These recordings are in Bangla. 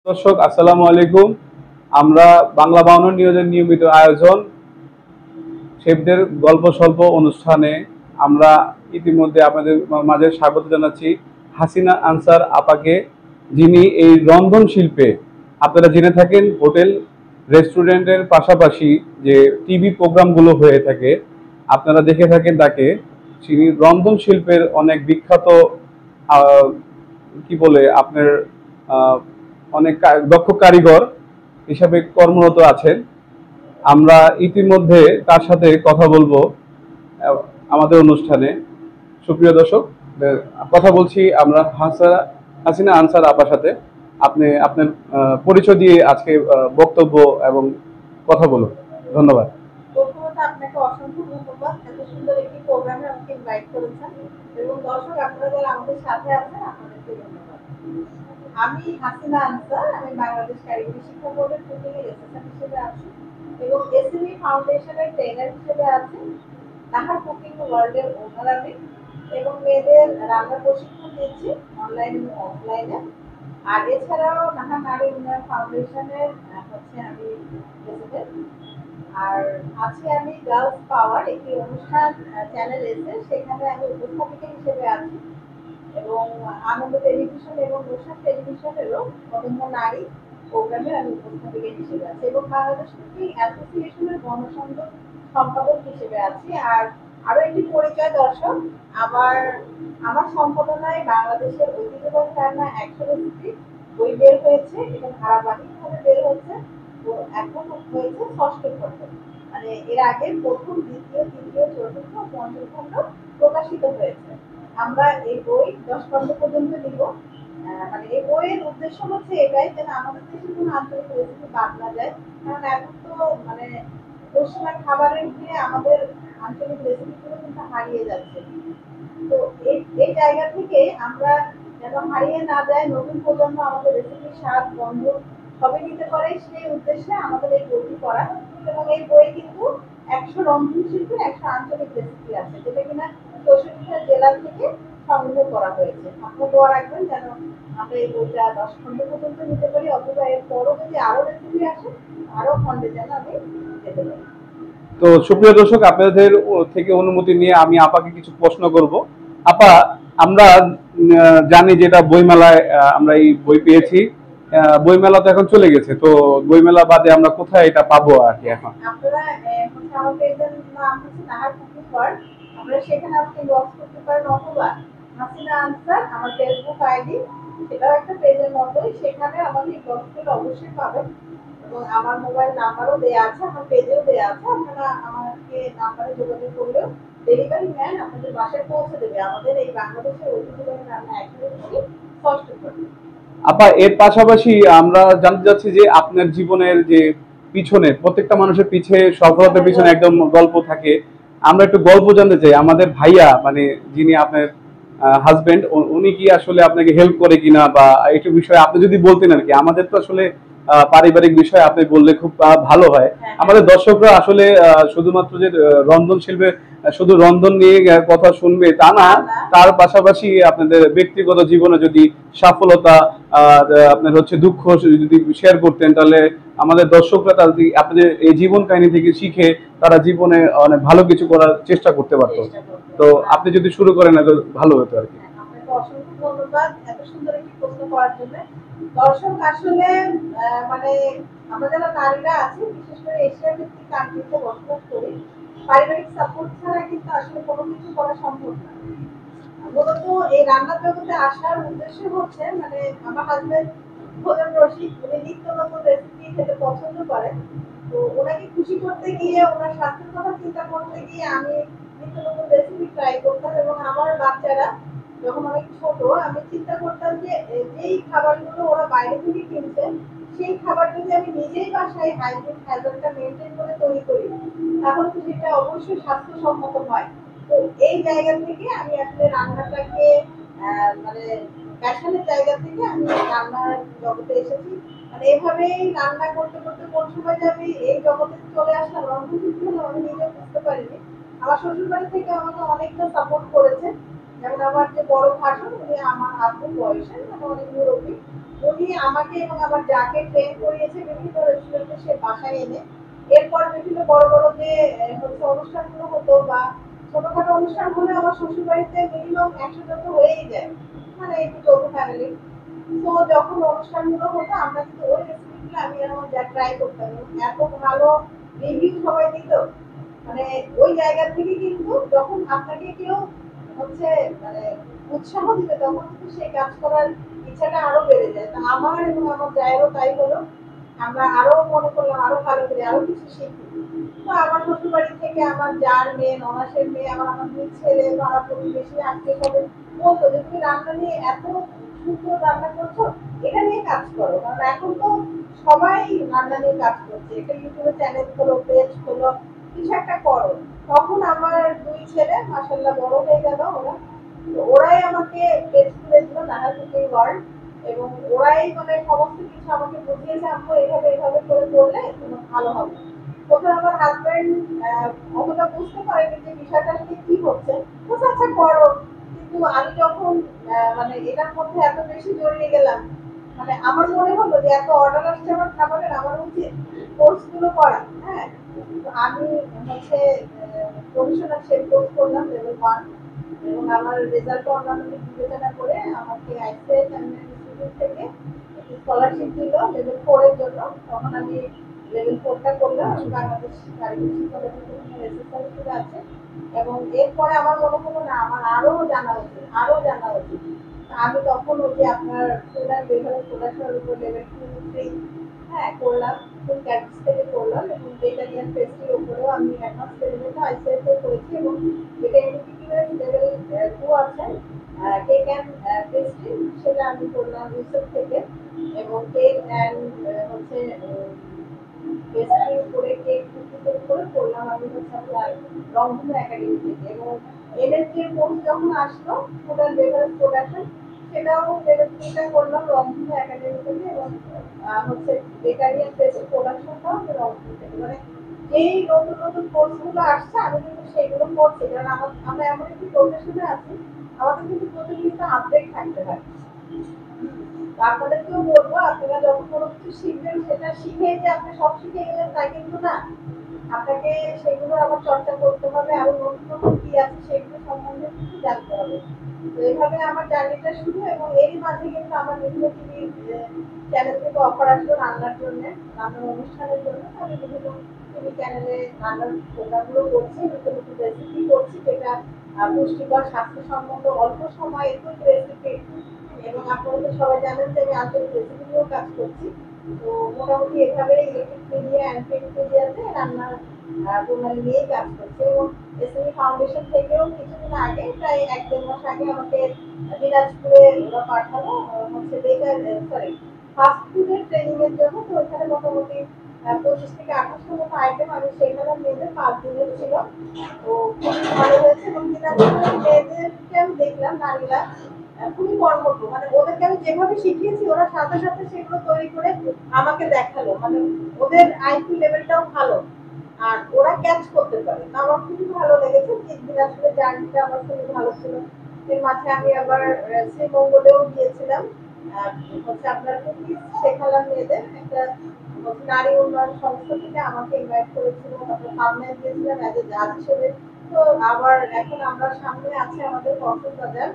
দর্শক আসসালামু আলাইকুম। আমরা বাংলা বাউন্ন নিউজের নিয়মিত আয়োজন শেফদের গল্প স্বল্প অনুষ্ঠানে আমরা ইতিমধ্যে আপনাদের মাঝে স্বাগত জানাচ্ছি হাসিনা আনসার আপাকে, যিনি এই রন্ধন শিল্পে আপনারা জেনে থাকেন হোটেল রেস্টুরেন্টের পাশাপাশি যে টিভি প্রোগ্রামগুলো হয়ে থাকে আপনারা দেখে থাকেন তাকে। তিনি রন্ধন শিল্পের অনেক বিখ্যাত আহ, কি বলে আপনার আহ, অনেক দক্ষ কারিগর হিসাবে কর্মরত আছেন। আমরা ইতিমধ্যে তার সাথে কথা বলবো আহ, আমাদের অনুষ্ঠানে। সুপ্রিয় দর্শক, কথা বলছি আমরা হাসিনা আনসার আপার সাথে। আপনি আপনার পরিচয় দিয়ে আজকে বক্তব্য এবং কথা বলুন। ধন্যবাদ। প্রথমত আপনাকে অসংখ্য ধন্যবাদ এত সুন্দর একটি প্রোগ্রামে আমাকে ইনভাইট করেছেন এবং দর্শক আপনারা যারা আমাদের সাথে আছেন আপনাদেরকে ধন্যবাদ। আমি হাসিনা আনসার, আমি বাংলাদেশ কারিগরি শিক্ষা বোর্ডের কুকিং এর অ্যাসিস্ট্যান্ট হিসেবে আছি এবং এসএমই ফাউন্ডেশনের ট্রেনার হিসেবে আছি। নাহার কুকিং ওয়ার্ল্ডের ওনার আমি এবং মেয়েদের রান্নার প্রশিক্ষণ দিচ্ছি অনলাইন এবং অফলাইনে। আর এছাড়াও নাহা নারী উন্নয়ন ফাউন্ডেশনের হচ্ছে আমি প্রেসিডেন্ট। আর আছি আমি গার্লস পাওয়ার একটি অনুষ্ঠান চ্যানেল এসে সেখানে আমি উপস্থাপিকা হিসেবে আছি এবং আনন্দ টেলিভিশন এবং রোশন টেলিভিশনেরও অদম্য নারী প্রোগ্রামের আমি উপস্থাপিকা হিসেবে আছি এবং বাংলাদেশ কুকিং অ্যাসোসিয়েশনের গণসংযোগ সম্পাদক হিসেবে আছি। আর আরো একটি পরিচয় দর্শক, আমার আমার সম্পাদনায় বাংলাদেশের ঐতিহ্যবাহী রান্না ১০০ রেসিপি বই বের হয়েছে, এটা ধারাবাহিকভাবে বের হচ্ছে। তো এখন হয়েছে ষষ্ঠ খণ্ড, মানে এর আগে প্রথম দ্বিতীয় তৃতীয় চতুর্থ পঞ্চম খণ্ড প্রকাশিত হয়েছে। আমরা এই বই ১০ খণ্ড পর্যন্ত নিব। মানে এই বইয়ের উদ্দেশ্য হচ্ছে এটাই যেন আমাদের দেশে কোনো আঞ্চলিক রেসিপি বাদ না যায়, কারণ এখন তো মানে পশ্চিমা খাবারের ভিড়ে আমাদের আঞ্চলিক রেসিপিগুলো কিন্তু হারিয়ে যাচ্ছে। তো এই জায়গা থেকে আমরা যেন হারিয়ে না যায়, নতুন প্রজন্ম আমাদের রেসিপির স্বাদ গন্ধ সবই নিতে পারে, সেই উদ্দেশ্যে আমাদের এই বইটি করা। এবং এই বইয়ে কিন্তু ১০০ রন্ধন শিল্পের ১০০ আঞ্চলিক রেসিপি আছে, যেটা কিনা ৬৪টা জেলা থেকে সংগ্রহ করা হয়েছে। আপনি দোয়া রাখবেন যেন আমরা এই বইটা ১০ খণ্ড পর্যন্ত নিতে পারি, অথবা এর পরও যদি আরো রেসিপি আসে আরো খণ্ডে যেন আমি যেতে পারি। তো সুপ্রিয় দর্শক, আপনাদের থেকে অনুমতি নিয়ে আমি আপাকে কিছু প্রশ্ন করব। আপা, আমরা জানি যেটা বইমেলায় আমরা এই বই পেয়েছি। বইমেলা তো এখন চলে গেছে, তো বইমেলা বাদে আমরা কোথায় এটা পাবো আর কি এখন? আপনারা হচ্ছে আমার পেজের নাম হচ্ছে নাহার কুকিং ওয়ার্ল্ড, আপনারা সেখানে আপনি ইনবক্স করতে পারেন, অথবা হাসিনা আনসার আমার ফেসবুক আইডি, সেটাও একটা পেজের মতোই, সেখানে আমাকে ইনবক্স করলে অবশ্যই পাবেন। এবং আমার মোবাইল নাম্বারও দেওয়া আছে, আমার পেজেও দেওয়া আছে, আপনারা আমাকে নাম্বারে যোগাযোগ করলেও ডেলিভারি ম্যান আপনাদের বাসায় পৌঁছে দেবে আমাদের এই বাংলাদেশের ঐতিহ্যবাহী রান্না ১০০ ষষ্ঠ খণ্ড। আপা, এর পাশাপাশি আমরা জানতে চাচ্ছি যে আপনার জীবনের যে পিছনে প্রত্যেকটা মানুষের পিছে সফলতার পিছনে একদম গল্প থাকে। আমরা একটু গল্প জানতে চাই। আমাদের ভাইয়া মানে যিনি আপনার হাজবেন্ড, উনি কি আসলে আপনাকে হেল্প করে কিনা, বা একটু বিষয়ে আপনি যদি বলতেন আর কি। আমাদের তো আসলে পারিবারিক বিষয় আপনি বললে খুব ভালো হয়। আমাদের দর্শকরা আসলে শুধুমাত্র যে রন্ধন শিল্পে শুধু রন্ধন নিয়ে কথা শুনবে তা না, তার পাশাপাশি আপনাদের ব্যক্তিগত জীবনে যদি সফলতা আর আপনার হচ্ছে দুঃখ যদি শেয়ার করতেন, তাহলে আমাদের দর্শকরা তাদের আপনাদের এই জীবন কাহিনী থেকে শিখে তারা জীবনে অনেক ভালো কিছু করার চেষ্টা করতে পারতো। তো আপনি যদি শুরু করেন ভালো হতো আর কি। আপনাকে অসংখ্য ধন্যবাদ এত সুন্দর একটি প্রশ্ন করার জন্য। দর্শক আসলে মানে আমরা যারা নারীরা আছি, বিশেষ করে এশিয়া ভিত্তিক কান্ট্রিতে বসবাস করি, পারিবারিক সাপোর্ট ছাড়া কিন্তু আসলে কোনো কিছু করা সম্ভব না। মূলত এই রান্নার জগতে আসার উদ্দেশ্য হচ্ছে মানে আমার হাজবেন্ড ভোজন রসিক, উনি নিত্য নতুন রেসিপি খেতে পছন্দ করেন। তো ওনাকে খুশি করতে গিয়ে, ওনার স্বাস্থ্যের কথা চিন্তা করতে গিয়ে আমি নিত্য নতুন রেসিপি ট্রাই করতাম। এবং আমার বাচ্চারা যখন অনেক ছোট, আমি চিন্তা করতাম যে যেই খাবারগুলো ওরা বাইরে থেকে কিনছে, সেই খাবার যদি আমি নিজেই বাসায় হাইজিন হ্যাজার্ডটা মেনটেন করে তৈরি করি, তাহলে তো সেটা অবশ্যই স্বাস্থ্যসম্মত হয়। তো এই জায়গা থেকে আমি আসলে রান্নাটাকে মানে প্যাশনের জায়গা থেকে আমি রান্নার জগতে এসেছি। মানে এভাবেই রান্না করতে করতে কোন সময় যে আমি এই জগতে চলে আসলাম রন্ধন শিল্পী হলাম, আমি নিজেও বুঝতে পারিনি। আমার শ্বশুর বাড়ি থেকে আমাকে অনেকটা সাপোর্ট করেছে। যেমন আমার যে বড় ভাসুর, উনি আমার আব্বুর বয়সের, মানে অনেক মুরব্বী। উনি আমাকে এবং আমার যাকে ট্রেন করিয়েছে বিভিন্ন রেস্টুরেন্টে সে বাসায় এনে এরপর বিভিন্ন বড় বড় যে হচ্ছে অনুষ্ঠানগুলো হতো বা ছোটখাটো অনুষ্ঠান হলে আমার শ্বশুর বাড়িতে মিনিমাম 100 জন তো হয়েই যায়, মানে একটু যৌথ ফ্যামিলি। তো যখন অনুষ্ঠানগুলো হতো আমরা কিন্তু ওই রেসিপিগুলো আমি আর আমার যা ট্রাই করতাম এবং এত ভালো রিভিউ সবাই দিত, মানে ওই জায়গা থেকে কিন্তু যখন আপনাকে কেউ হচ্ছে মানে উৎসাহ দিবে তখন কিন্তু সেই কাজ করার ইচ্ছাটা আরো বেড়ে যায়। তা আমার এবং আমার জায়েরও তাই হলো, আমরা আরো মনে করলাম আরো ভালো করে আরো কিছু শিখি। তো আমার শ্বশুর বাড়ি থেকে আমার যার মেয়ে, ননাসের মেয়ে, আমার দুই ছেলে, পাড়া প্রতিবেশী, আত্মীয় স্বজন বলতো যে তুমি রান্না নিয়ে এত সুন্দর রান্না করছো, এটা নিয়ে কাজ করো। কারণ এখন তো সবাই রান্না নিয়ে কাজ করছে, একটা ইউটিউবে চ্যানেল খোলো, পেজ খোলো, কিছু একটা করো। তখন আমার দুই ছেলে মাশাআল্লাহ বড় হয়ে গেল ওরা, তো ওরাই আমাকে পেজ খুলে দিল নাহার কুকিং ওয়ার্ল্ড, এবং ওরাই মানে সমস্ত কিছু আমাকে বুঝিয়েছে আম্মু এইভাবে এইভাবে করে করলে তোমার ভালো হবে। প্রথমে আমার হাজবেন্ড অতটা বুঝতে পারেনি যে বিষয়টা আসলে কি হচ্ছে, বলছে আচ্ছা করো। কিন্তু আমি যখন মানে এটার মধ্যে এত বেশি জড়িয়ে গেলাম, মানে আমার মনে হলো যে এত অর্ডার আসছে আমার খাবারের, আমার উচিত কোর্স গুলো করা। হ্যাঁ, তো আমি হচ্ছে প্রফেশনাল শেফ কোর্স করলাম লেভেল 1, এবং আমার রেজাল্ট অন্যান্য বিবেচনা করে আমাকে আইসিআই ইনস্টিটিউট থেকে স্কলারশিপ দিল লেভেল 4 এর জন্য। তখন আমি লেভেল 4টা করলাম, আমি বাংলাদেশ কারিগরি শিক্ষা প্রতিষ্ঠানের এসএসসি আছে। এবং এরপরে আমার মনে হলো না আমার আরো জানা উচিত, আরো জানা উচিত। আমি তখন ওই যে আপনার ফুড অ্যান্ড বেভারেজ প্রোডাকশনের উপর লেভেল 2, 3 হ্যাঁ করলাম, ফুড ক্যাটারিং থেকে করলাম, এবং বেকারি অ্যান্ড পেস্ট্রির উপরেও আমি অ্যাডভান্স লেভেলটা আইসিআইতে করেছি। এবং এটা এমবিবিএস লেভেল 2 আছে, কেক অ্যান্ড পেস্ট্রি, সেটা আমি করলাম ইউসেফ থেকে। এবং কেক অ্যান্ড হচ্ছে পেস্ট্রির উপরে কেক কুকিজের উপরে করলাম আমি হচ্ছে আপনার রংধনু একাডেমি থেকে। এবং এনএসডি এর কোর্স যখন আসলো ফুড অ্যান্ড বেভারেজ প্রোডাকশন, সেটাও লেভেল 3টা করলাম রংধনু একাডেমি থেকে। এবং হচ্ছে বেকারি অ্যান্ড পেস্ট্রি প্রোডাকশনটাও আমি রংধনু থেকে। মানে যেই নতুন নতুন কোর্সগুলো আসছে আমি কিন্তু সেগুলো করছি, কারণ আমরা এমন একটি প্রফেশনে আছি, আমাদের কিন্তু প্রতিনিয়ত আপডেট থাকতে হয়। আপনাদেরকেও বলবো আপনারা যখন কোনো কিছু শিখবেন সেটা শিখে যে আপনি সব শিখে গেলেন তা কিন্তু না, আপনাকে সেগুলো আবার চর্চা করতে হবে, আরো নতুন নতুন কি আছে সেগুলো সম্বন্ধে কিছু জানতে হবে। তো এইভাবে আমার জার্নিটা শুরু, এবং এরই মাঝে কিন্তু আমার বিভিন্ন টিভি চ্যানেল থেকে অফার আসলো রান্নার জন্য, রান্নার অনুষ্ঠানের জন্য। আমি বিভিন্ন টিভি চ্যানেলে রান্নার প্রোগ্রামগুলো করছি, নতুন নতুন রেসিপি করছি, যেটা পুষ্টিকর স্বাস্থ্যসম্মত অল্প সময়ে রেসিপি। এবং আপনারা তো সবাই জানেন যে আমি আঞ্চলিক রেসিপি নিয়েও কাজ করছি। তো মোটামুটি এভাবে ইলেকট্রিক মিডিয়া অ্যান্ড প্রিন্ট মিডিয়াতে রান্নার প্রণালী নিয়েই কাজ করছি। এবং এসএমই ফাউন্ডেশন থেকেও কিছুদিন আগে প্রায় 1-1.5 মাস আগে আমাকে দিনাজপুরে ওরা পাঠালো হচ্ছে বেকার সরি ফাস্ট ফুডের ট্রেনিং এর জন্য। তো ওইখানে মোটামুটি 25 থেকে 28টার মতো আইটেম আমি শেখালাম মেয়েদের, 5 দিনের ছিল। তো খুবই ভালো হয়েছে। এবং দিনাজপুরের মেয়েদেরকে আমি দেখলাম নারীরা খুবই কর্মঠ, মানে ওদেরকে আমি যেভাবে শিখিয়েছি ওরা সাথে সাথে সেগুলো তৈরি করে আমাকে দেখালো, মানে ওদের আইকিউ লেভেলটাও ভালো আর ওরা ক্যাচ করতে পারে। তো আমার খুবই ভালো লেগেছে, দিনাজপুরে জার্নিটা আমার খুবই ভালো ছিল। এর মাঝে আমি আবার শ্রীমঙ্গলেও গিয়েছিলাম, হচ্ছে আপনার কুকিজ শেখালাম মেয়েদের, একটা নারী উন্নয়ন সংস্থা থেকে আমাকে ইনভাইট করেছিল, তারপরে পাবনায় গিয়েছিলাম অ্যাজ এ জাজ হিসেবে। তো আবার এখন আমরা সামনে আছে আমাদের কক্সবাজার,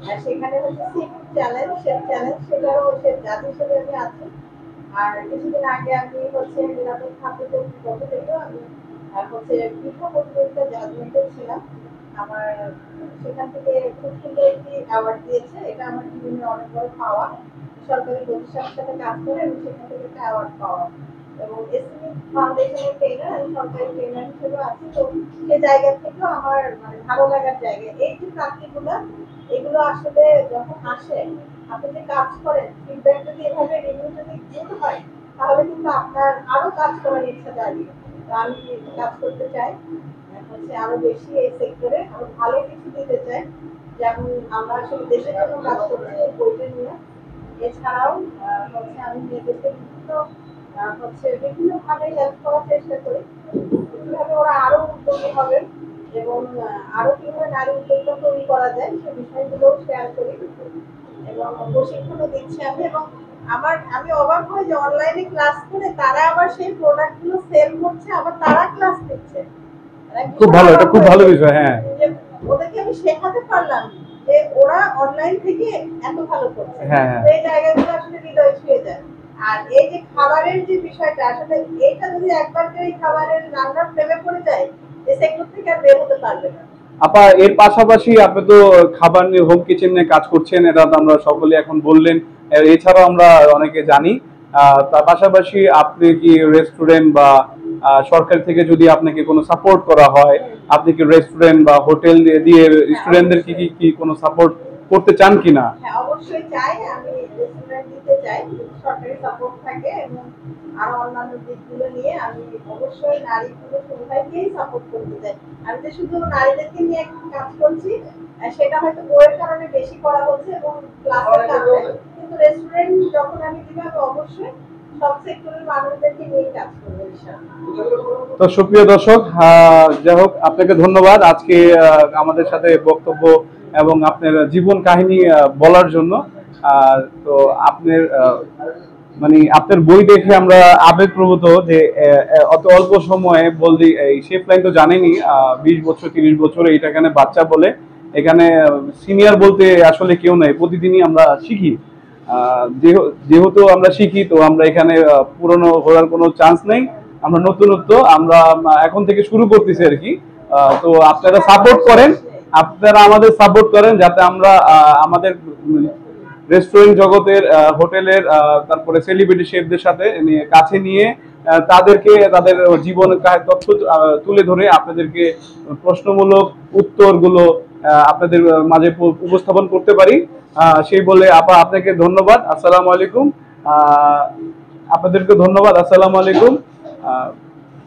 আর সেখানে হচ্ছে সিফুড চ্যালেঞ্জ, শেফ চ্যালেঞ্জ, সেটারও শেফ জাজ হিসেবে আমি আছি। আর কিছুদিন আগে আমি হচ্ছে নিরাপদ খাদ্য কর্তৃপক্ষ থেকেও আমি হচ্ছে পিঠা প্রতিযোগিতা জাজমেন্টে ছিলাম। আমার সেখান থেকে খুব সুন্দর একটি অ্যাওয়ার্ড দিয়েছে, এটা আমার জীবনের অনেক বড় পাওয়া। সরকারি প্রতিষ্ঠানের সাথে কাজ করে আমি সেখান থেকে একটা অ্যাওয়ার্ড পাওয়া। এবং এসএমই ফাউন্ডেশনের ট্রেনার, আমি সরকারি ট্রেনার হিসেবে আছি। তো সেই জায়গা থেকেও আমার মানে ভালো লাগার জায়গা এই যে প্রাপ্তিগুলো, এগুলো আসলে যখন আসে আপনি যে কাজ করেন ফিডব্যাক যদি এভাবে রিভিউ যদি গুড হয়, তাহলে কিন্তু আপনার আরো কাজ করার ইচ্ছা জাগে। তো আমি কাজ করতে চাই হচ্ছে আরো বেশি এই সেক্টরে, আরো ভালো কিছু দিতে চাই। যেমন আমরা আসলে দেশের জন্য কাজ করছি এই বইটা নিয়ে। এছাড়াও হচ্ছে আমি মেয়েদেরকে হচ্ছে বিভিন্ন ভাবে হেল্প করার চেষ্টা করি, কিভাবে ওরা আরো উদ্যোগী হবে এবং আরো কিভাবে নারী উদ্যোক্তা তৈরি করা যায় সে বিষয়গুলো শেয়ার করি এবং প্রশিক্ষণও দিচ্ছি আমি। এবং আমি অবাক হই যে অনলাইনে ক্লাস করে তারা আবার সেই প্রোডাক্ট গুলো সেল করছে, আবার তারা ক্লাস নিচ্ছে। খুব ভালো, এটা খুব ভালো বিষয়। হ্যাঁ, ওদেরকে আমি শেখাতে পারলাম যে ওরা অনলাইন থেকে এত ভালো করছে। হ্যাঁ, হ্যাঁ। এই জায়গাগুলো আসলে হৃদয় ছুঁয়ে যায়। আর এই যে খাবারের যে বিষয়টা, আসলে এইটা যদি একবার কেউ এই খাবারের রান্নার প্রেমে পড়ে যায়, এই সেক্টর থেকে আর বের হতে পারবে না। আপা, এর পাশাপাশি আপনি তো খাবার নিয়ে হোম কিচেন নিয়ে কাজ করছেন, এটা তো আমরা সকলে এখন বললেন। এছাড়াও আমরা অনেকে জানি, তার পাশাপাশি আপনি কি রেস্টুরেন্ট বা সরকার থেকে যদি আপনাকে কোনো সাপোর্ট করা হয়, আপনি কি রেস্টুরেন্ট বা হোটেল দিয়ে স্টুডেন্টদের কি কি কি কোনো সাপোর্ট করতে চান কিনা? হ্যাঁ, অবশ্যই চাই। আমি রেস্টুরেন্ট দিতে চাই, সরকারি সাপোর্ট থাকে এবং আরো অন্যান্য দিকগুলো নিয়ে আমি অবশ্যই নারী পুরুষ উভয়কেই সাপোর্ট করতে চাই। আমি যে শুধু নারীদেরকে নিয়ে এখন কাজ করছি, সেটা হয়তো বইয়ের কারণে বেশি করা হচ্ছে এবং ক্লাসের কারণে, কিন্তু রেস্টুরেন্ট যখন আমি দিব, আমি অবশ্যই সব সেক্টরের মানুষদেরকে নিয়ে কাজ করবো ইনশাআল্লাহ। তো সুপ্রিয় দর্শক, যাই হোক, আপনাকে ধন্যবাদ আজকে আমাদের সাথে বক্তব্য এবং আপনার জীবন কাহিনী বলার জন্য। তো আপনার মানে আপনার বই দেখে আমরা আবেগপ্রবত যে অত অল্প সময়ে বলদি এই শেফ লাইন তো জানেনি, 20 বছর 30 বছর এইটা এখানে বাচ্চা বলে, এখানে সিনিয়র বলতে আসলে কেউ নাই, প্রতিদিনই আমরা শিখি। যেহেতু আমরা শিখি, তো আমরা এখানে পুরনো হওয়ার কোনো চান্স নেই, আমরা নতুনত্ব আমরা এখন থেকে শুরু করতেছি আর কি। তো আপনারা সাপোর্ট করেন, আপনারা আমাদের সাপোর্ট করেন যাতে আমরা আমাদের রেস্টুরেন্ট জগতের, হোটেলের, তারপরে সেলিব্রিটি শেফদের সাথে কাছে নিয়ে তাদেরকে তাদের জীবন তথ্য তুলে ধরে আপনাদেরকে প্রশ্নমূলক উত্তরগুলো আপনাদের মাঝে উপস্থাপন করতে পারি। সেই বলে আপা, আপনাকে ধন্যবাদ। আসসালামু আলাইকুম। আপনাদেরকে ধন্যবাদ। আসসালামু আলাইকুম।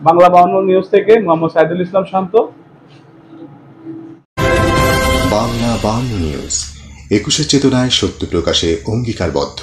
বাংলা 52 নিউজ থেকে মোহাম্মদ সাইদুল ইসলাম শান্ত। বাংলা 52 নিউজ, 21 চেতনায় সত্য প্রকাশে অঙ্গীকারবদ্ধ।